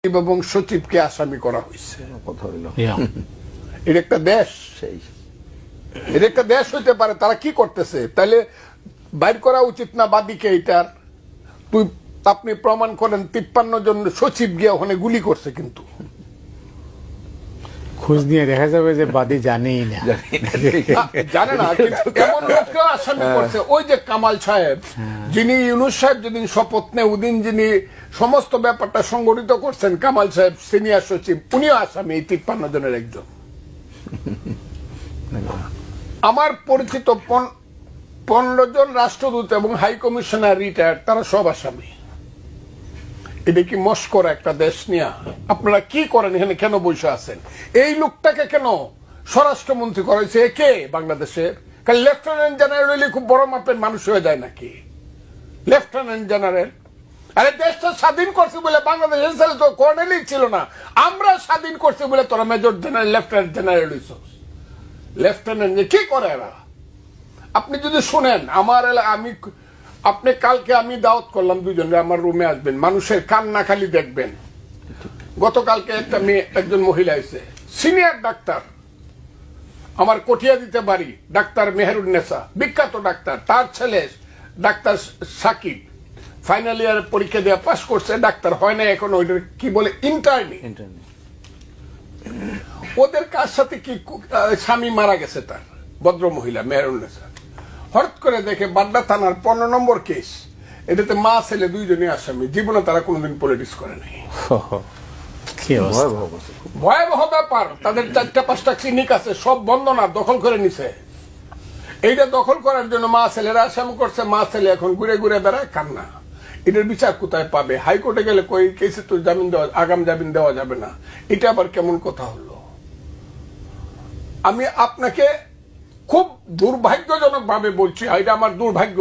এবং সচিবকে আসামি করা হয়েছে। কথা হইল এটা একটা দেশ, এটা একটা দেশ হইতে পারে। তারা কি করতেছে? তাহলে বাইর করা উচিত না বাদীকে? এটার আপনি প্রমাণ করেন 53 জন সচিব গিয়ে ওখানে গুলি করছে, কিন্তু খোঁজ নিয়ে দেখা যাবে যে বাদী জানেই না, জানে না। এমন লোককেও আসামি করছে। ওই যে কামাল সাহেব, যিনি ইউনূস সাহেব যেদিন শপথ নেয় ওদিন যিনি সমস্ত ব্যাপারটা সংগঠিত করছেন, কামাল সাহেব সিনিয়র সচিব, উনিও আসামি এই 53 জনের একজন। আমার পরিচিত 15 জন রাষ্ট্রদূত এবং হাই কমিশনার রিটায়ার্ড, তারা সব আসামি। এটা কি মস্করা একটা দেশ নিয়ে? আপনারা কি করেন এখানে? কেন বসে আছেন? এই লোকটাকে কেন স্বরাষ্ট্রমন্ত্রী করা হয়েছে? কে বাংলাদেশের? কারণ লেফটেন্যান্ট জেনারেল খুব বড় মাপের মানুষ হয়ে যায় নাকি? লেফটেন্যান্ট জেনারেল, আরে দেশটা স্বাধীন করছে বলে বাংলাদেশের ছেলে তো কর্নেলই ছিল না। আমরা স্বাধীন করছি বলে তোরা মেজর জেনারেল লেফটেন্যান্ট জেনারেল হইছ। লেফটেন্যান্ট কি করে এরা? আপনি যদি শুনেন আমার আপনি কালকে আমি দাওয়াত করলাম দুজনে আমার রুমে আসবেন, মানুষের কান্না খালি দেখবেন। গতকালকে একটা মেয়ে, একজন মহিলা এসে, সিনিয়র ডাক্তার, আমার কটিয়া দিতে পারি, ডাক্তার মেহেরুন্নেসা, বিখ্যাত ডাক্তার। তার ছেলে ডাক্তার সাকিব ফাইনাল ইয়ার পরীক্ষা দেওয়া পাশ করছে, ডাক্তার হয় না এখন, ওইটার কি বলে ইন্টার্নি। ওদের কার সাথে কি স্বামী মারা গেছে তার, ভদ্র মহিলা মেহেরুন্নেসা। হঠাৎ করে দেখে বাড্ডা থানার 15 নম্বর কেস, এটাতে মা ছেলে দুইজনই আসামি। জীবনে তারা কোনোদিন পলিটিক্স করে নাই। ভয়াবহ ব্যাপার। তাদের 4-5টা ক্লিনিক আছে, সব বন্ধ না, দখল করে নিছে। এইটা দখল করার জন্য মা ছেলেরা আসামি করছে। মা ছেলে এখন ঘুরে ঘুরে বেড়ায়, কান্না। এটার বিচার কোথায় পাবে? হাইকোর্টে গেলে কই কেসে তো জামিন দেওয়া, আগাম জামিন দেওয়া যাবে না। এটা আবার কেমন কথা হলো? আমি আপনাকে খুব দুর্ভাগ্যজনক ভাবে বলছি, এটা আমার দুর্ভাগ্য।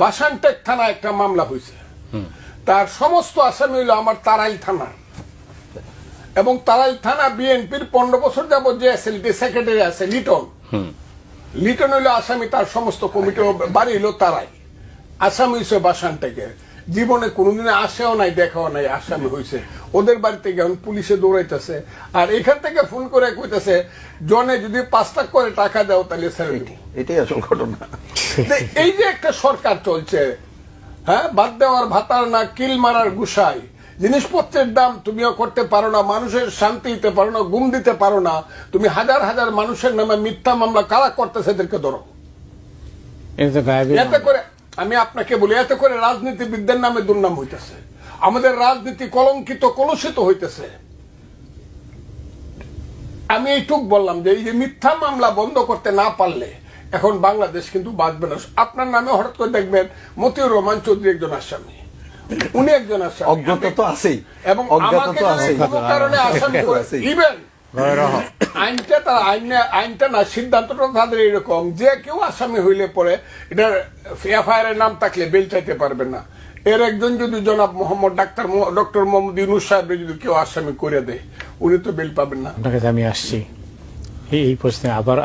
বাসানটেক থানা একটা মামলা হয়েছে, তার সমস্ত আসামি হইল আমার তারাইল থানা। এবং তারাইল থানা বিএনপির 15 বছর যাবত যে এসএলটি সেক্রেটারি আছে লিটন হইল আসামি, তার সমস্ত কমিটি বাড়ি হইল তারাই। আসামি হয়েছে বাসানটেকের। জীবনে কোনোদিনে আসেও নাই, দেখাও নাই, আসামি হয়েছে। ওদের বাড়িতে গিয়ে পুলিশে দৌড়াইতেছে, আর এখান থেকে ফোন করে কইতেছে জনে যদি 5 লাখ করে টাকা দাও তাহলে ছেড়ে দেব। এটাই আসল ঘটনা। এই যে একটা সরকার চলছে, হ্যাঁ, বাদ দেওয়ার ভাতার না কিল মারার গুসাই। জিনিসপত্রের দাম তুমিও করতে পারো না, মানুষের শান্তি দিতে পারো না, ঘুম দিতে পারো না। তুমি হাজার হাজার মানুষের নামে মিথ্যা মামলা কারা করতেছে এদেরকে ধরো। এতে করে আমি আপনাকে বলি, এতে করে রাজনীতিবিদদের নামে দুর্নাম হইতেছে, আমাদের রাজনীতি কলঙ্কিত কলুষিত হইতেছে। আমি এইটুক বললাম যে এই যে মিথ্যা মামলা বন্ধ করতে না পারলে এখন বাংলাদেশ কিন্তু বাঁচবে না। আপনার নামে হঠাৎ করে দেখবেন মতিউর রহমান চৌধুরী একজন আসামি, উনি একজন আসামি, অজ্ঞতা তো আছেই, এবং আমাকে কোনো কারণে আসামি করে ইভেন আইনটা না, সিদ্ধান্তটা তাদের এরকম যে কেউ আসামি হইলে পরে এটার এফআইআর এর নাম থাকলে বেল চাইতে পারবে না। এর একজন যদি জনাব মোহাম্মদ ডক্টর মোহাম্মদ ইউনূস সাহেব যদি কেউ আসামি করে দেয়, উনি তো বেল পাবেন না। আপনার কাছে আমি আসছি এই প্রশ্নে আবার।